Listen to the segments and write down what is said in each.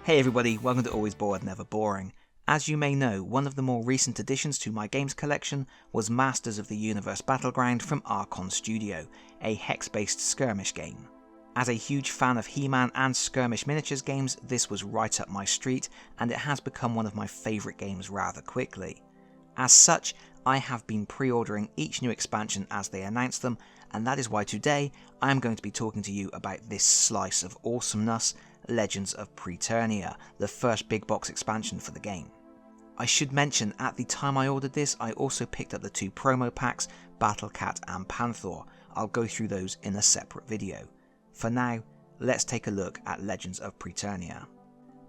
Hey everybody, welcome to Always Bored, Never Boring. As you may know, one of the more recent additions to my games collection was Masters of the Universe Battleground from Archon Studio, a hex-based skirmish game. As a huge fan of He-Man and skirmish miniatures games, this was right up my street, and it has become one of my favourite games rather quickly. As such, I have been pre-ordering each new expansion as they announce them, and that is why today I am going to be talking to you about this slice of awesomeness, Legends of Preternia, the first big box expansion for the game. I should mention, at the time I ordered this, I also picked up the two promo packs, Battlecat and Panther. I'll go through those in a separate video. For now, let's take a look at Legends of Preternia.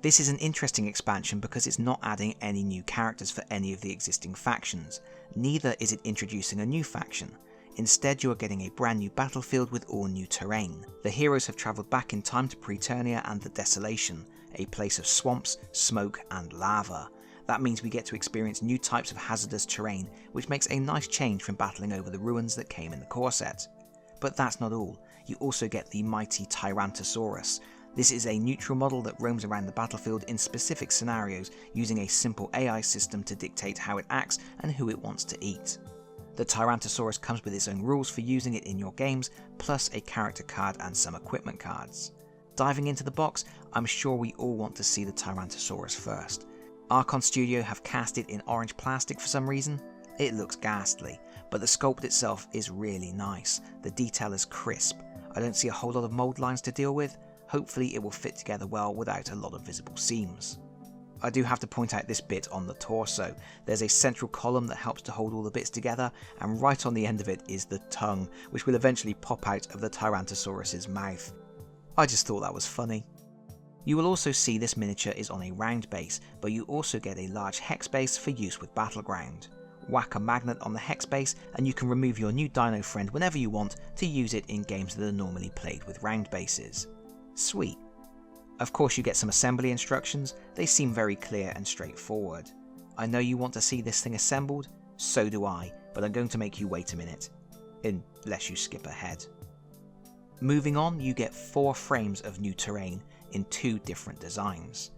This is an interesting expansion because it's not adding any new characters for any of the existing factions. Neither is it introducing a new faction. Instead, you are getting a brand new battlefield with all new terrain. The heroes have travelled back in time to Preternia and the Desolation, a place of swamps, smoke and lava. That means we get to experience new types of hazardous terrain, which makes a nice change from battling over the ruins that came in the core set. But that's not all. You also get the mighty Tyrantisaurus. This is a neutral model that roams around the battlefield in specific scenarios, using a simple AI system to dictate how it acts and who it wants to eat. The Tyrantosaurus comes with its own rules for using it in your games, plus a character card and some equipment cards. Diving into the box, I'm sure we all want to see the Tyrantosaurus first. Archon Studio have cast it in orange plastic for some reason. It looks ghastly, but the sculpt itself is really nice. The detail is crisp. I don't see a whole lot of mould lines to deal with. Hopefully it will fit together well without a lot of visible seams. I do have to point out this bit on the torso. There's a central column that helps to hold all the bits together, and right on the end of it is the tongue, which will eventually pop out of the Tyrantosaurus's mouth. I just thought that was funny. You will also see this miniature is on a round base, but you also get a large hex base for use with Battleground. Whack a magnet on the hex base and you can remove your new dino friend whenever you want to use it in games that are normally played with round bases. Sweet. Of course you get some assembly instructions. They seem very clear and straightforward. I know you want to see this thing assembled, so do I, but I'm going to make you wait a minute. Unless you skip ahead. Moving on, you get 4 frames of new terrain in 2 different designs.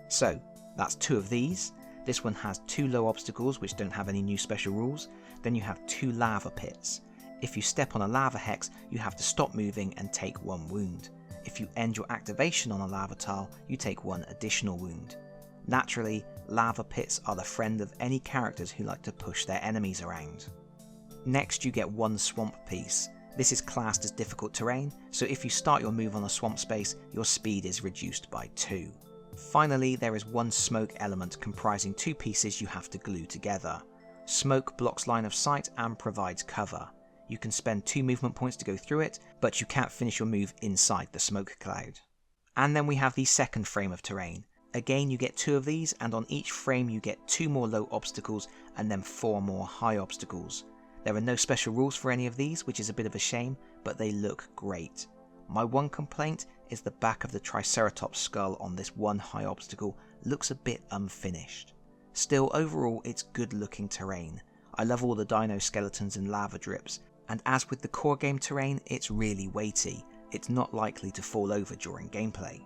So, that's 2 of these. This one has 2 low obstacles which don't have any new special rules. Then you have 2 lava pits. If you step on a lava hex, you have to stop moving and take 1 wound. If you end your activation on a lava tile, you take 1 additional wound. Naturally, lava pits are the friend of any characters who like to push their enemies around. Next, you get 1 swamp piece. This is classed as difficult terrain, so if you start your move on a swamp space, your speed is reduced by 2. Finally, there is 1 smoke element comprising 2 pieces you have to glue together. Smoke blocks line of sight and provides cover. You can spend 2 movement points to go through it, but you can't finish your move inside the smoke cloud. And then we have the second frame of terrain. Again, you get 2 of these, and on each frame you get 2 more low obstacles and then 4 more high obstacles. There are no special rules for any of these, which is a bit of a shame, but they look great. My one complaint is the back of the Triceratops skull on this one high obstacle looks a bit unfinished. Still, overall it's good looking terrain. I love all the dino skeletons and lava drips, and as with the core game terrain, it's really weighty. It's not likely to fall over during gameplay.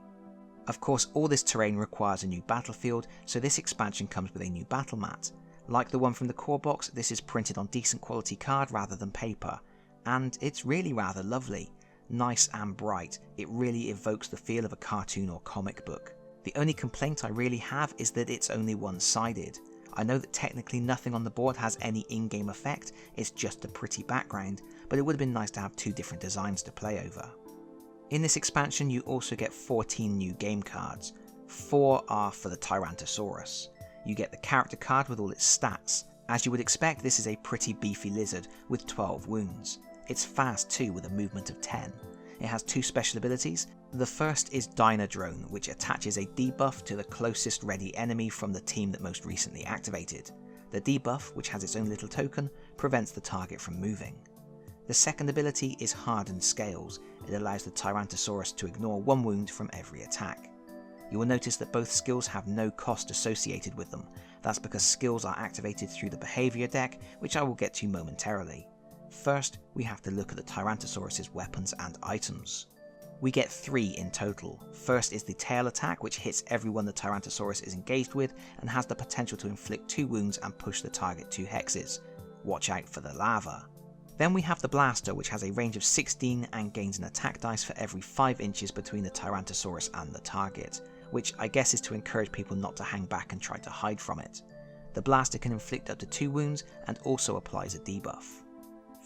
Of course, all this terrain requires a new battlefield, so this expansion comes with a new battle mat. Like the one from the core box, this is printed on decent quality card rather than paper, and it's really rather lovely. Nice and bright, it really evokes the feel of a cartoon or comic book. The only complaint I really have is that it's only one-sided. I know that technically nothing on the board has any in-game effect, it's just a pretty background, but it would have been nice to have 2 different designs to play over. In this expansion you also get 14 new game cards. 4 are for the Tyrantosaurus. You get the character card with all its stats. As you would expect, this is a pretty beefy lizard with 12 wounds. It's fast too, with a movement of 10. It has 2 special abilities. The first is Dynadrone, which attaches a debuff to the closest ready enemy from the team that most recently activated. The debuff, which has its own little token, prevents the target from moving. The second ability is Hardened Scales. It allows the Tyrantosaurus to ignore 1 wound from every attack. You will notice that both skills have no cost associated with them. That's because skills are activated through the behaviour deck, which I will get to momentarily. First, we have to look at the Tyrantosaurus's weapons and items. We get 3 in total. First is the tail attack, which hits everyone the Tyrantosaurus is engaged with and has the potential to inflict 2 wounds and push the target 2 hexes. Watch out for the lava. Then we have the blaster, which has a range of 16 and gains an attack dice for every 5 inches between the Tyrantosaurus and the target, which I guess is to encourage people not to hang back and try to hide from it. The blaster can inflict up to 2 wounds and also applies a debuff.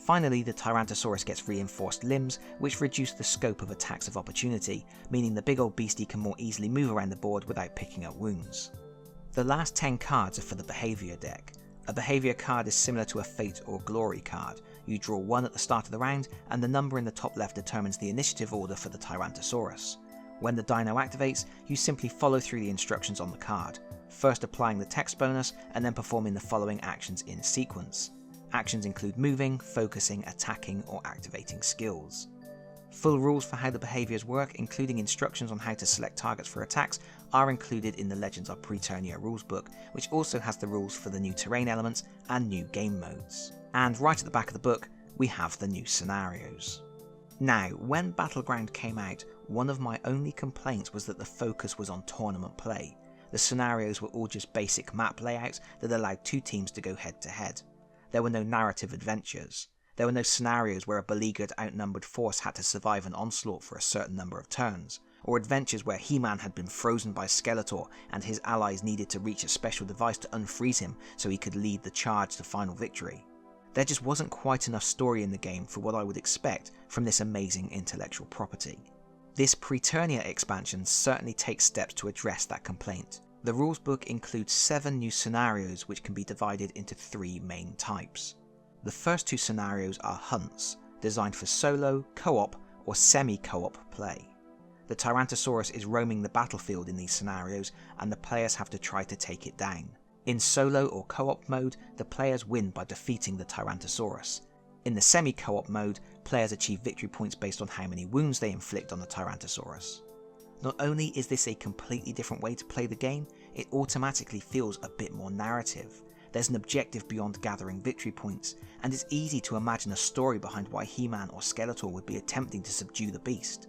Finally, the Tyrantosaurus gets reinforced limbs, which reduce the scope of attacks of opportunity, meaning the big old beastie can more easily move around the board without picking up wounds. The last 10 cards are for the behaviour deck. A behaviour card is similar to a fate or glory card. You draw 1 at the start of the round, and the number in the top left determines the initiative order for the Tyrantosaurus. When the dino activates, you simply follow through the instructions on the card, first applying the text bonus and then performing the following actions in sequence. Actions include moving, focusing, attacking, or activating skills. Full rules for how the behaviours work, including instructions on how to select targets for attacks, are included in the Legends of Preternia rulesbook, which also has the rules for the new terrain elements and new game modes. And right at the back of the book, we have the new scenarios. Now, when Battleground came out, one of my only complaints was that the focus was on tournament play. The scenarios were all just basic map layouts that allowed 2 teams to go head to head. There were no narrative adventures. There were no scenarios where a beleaguered, outnumbered force had to survive an onslaught for a certain number of turns, or adventures where He-Man had been frozen by Skeletor and his allies needed to reach a special device to unfreeze him so he could lead the charge to final victory. There just wasn't quite enough story in the game for what I would expect from this amazing intellectual property. This Preternia expansion certainly takes steps to address that complaint. The rulesbook includes 7 new scenarios which can be divided into 3 main types. The first 2 scenarios are hunts, designed for solo, co-op, or semi-co-op play. The Tyrantosaurus is roaming the battlefield in these scenarios, and the players have to try to take it down. In solo or co-op mode, the players win by defeating the Tyrantosaurus. In the semi-co-op mode, players achieve victory points based on how many wounds they inflict on the Tyrantosaurus. Not only is this a completely different way to play the game, it automatically feels a bit more narrative. There's an objective beyond gathering victory points, and it's easy to imagine a story behind why He-Man or Skeletor would be attempting to subdue the beast.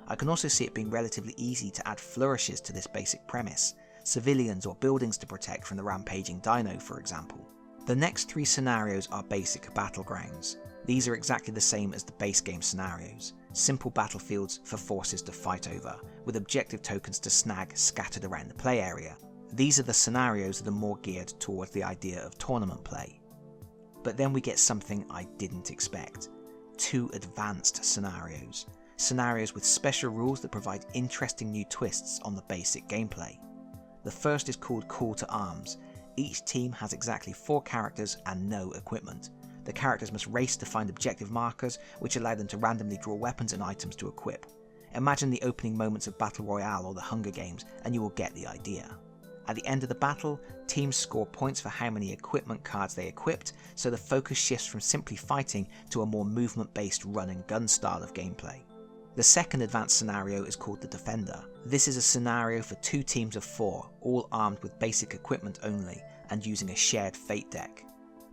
I can also see it being relatively easy to add flourishes to this basic premise, civilians or buildings to protect from the rampaging dino, for example. The next 3 scenarios are basic battlegrounds. These are exactly the same as the base game scenarios, simple battlefields for forces to fight over, with objective tokens to snag scattered around the play area. These are the scenarios that are more geared towards the idea of tournament play. But then we get something I didn't expect. 2 advanced scenarios. Scenarios with special rules that provide interesting new twists on the basic gameplay. The first is called Call to Arms. Each team has exactly 4 characters and no equipment. The characters must race to find objective markers, which allow them to randomly draw weapons and items to equip. Imagine the opening moments of Battle Royale or the Hunger Games, and you will get the idea. At the end of the battle, teams score points for how many equipment cards they equipped, so the focus shifts from simply fighting to a more movement-based run and gun style of gameplay. The second advanced scenario is called the Defender. This is a scenario for 2 teams of 4, all armed with basic equipment only, and using a shared fate deck.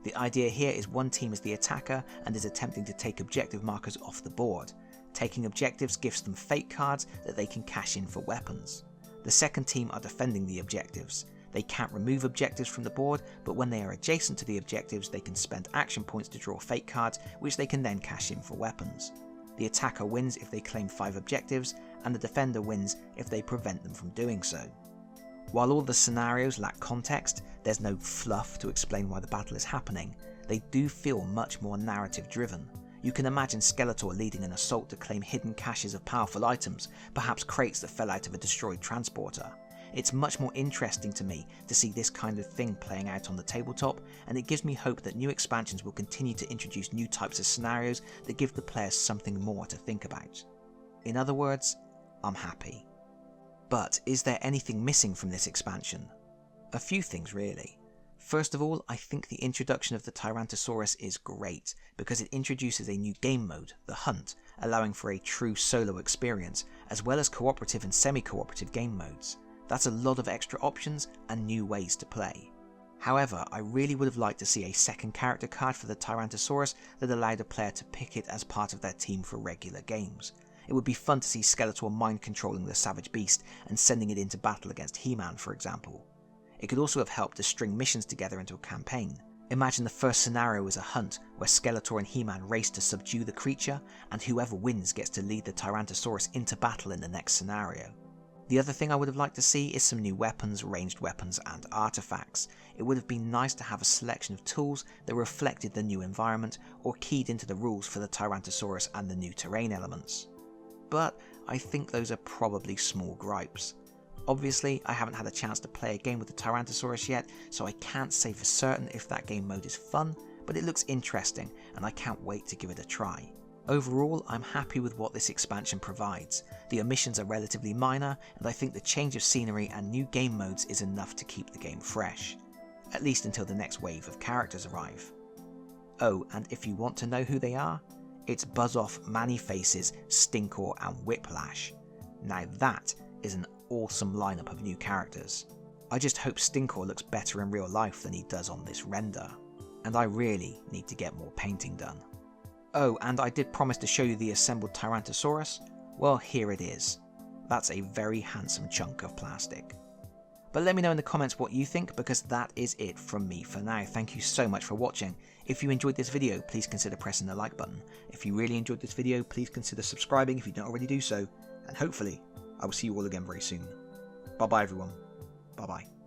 The idea here is one team is the attacker and is attempting to take objective markers off the board. Taking objectives gives them fate cards that they can cash in for weapons. The second team are defending the objectives. They can't remove objectives from the board, but when they are adjacent to the objectives they can spend action points to draw fate cards, which they can then cash in for weapons. The attacker wins if they claim 5 objectives, and the defender wins if they prevent them from doing so. While all the scenarios lack context, there's no fluff to explain why the battle is happening. They do feel much more narrative driven. You can imagine Skeletor leading an assault to claim hidden caches of powerful items, perhaps crates that fell out of a destroyed transporter. It's much more interesting to me to see this kind of thing playing out on the tabletop, and it gives me hope that new expansions will continue to introduce new types of scenarios that give the players something more to think about. In other words, I'm happy. But is there anything missing from this expansion? A few things really. First of all, I think the introduction of the Tyrantosaurus is great, because it introduces a new game mode, the Hunt, allowing for a true solo experience, as well as cooperative and semi-cooperative game modes. That's a lot of extra options and new ways to play. However, I really would have liked to see a second character card for the Tyrantosaurus that allowed a player to pick it as part of their team for regular games. It would be fun to see Skeletor mind controlling the savage beast and sending it into battle against He-Man, for example. It could also have helped to string missions together into a campaign. Imagine the first scenario is a hunt where Skeletor and He-Man race to subdue the creature, and whoever wins gets to lead the Tyrantosaurus into battle in the next scenario. The other thing I would have liked to see is some new weapons, ranged weapons and artifacts. It would have been nice to have a selection of tools that reflected the new environment or keyed into the rules for the Tyrantosaurus and the new terrain elements. But I think those are probably small gripes. Obviously, I haven't had a chance to play a game with the Tyrantosaurus yet, so I can't say for certain if that game mode is fun, but it looks interesting and I can't wait to give it a try. Overall, I'm happy with what this expansion provides. The omissions are relatively minor, and I think the change of scenery and new game modes is enough to keep the game fresh. At least until the next wave of characters arrive. Oh, and if you want to know who they are, it's Buzz-Off, Man-E-Faces, Stinkor and Whiplash. Now that is an awesome lineup of new characters. I just hope Stinkor looks better in real life than he does on this render. And I really need to get more painting done. Oh, and I did promise to show you the assembled Tyrantosaurus. Well, here it is. That's a very handsome chunk of plastic. But let me know in the comments what you think, because that is it from me for now. Thank you so much for watching. If you enjoyed this video, please consider pressing the like button. If you really enjoyed this video, please consider subscribing if you don't already do so. And hopefully, I will see you all again very soon. Bye bye everyone. Bye bye.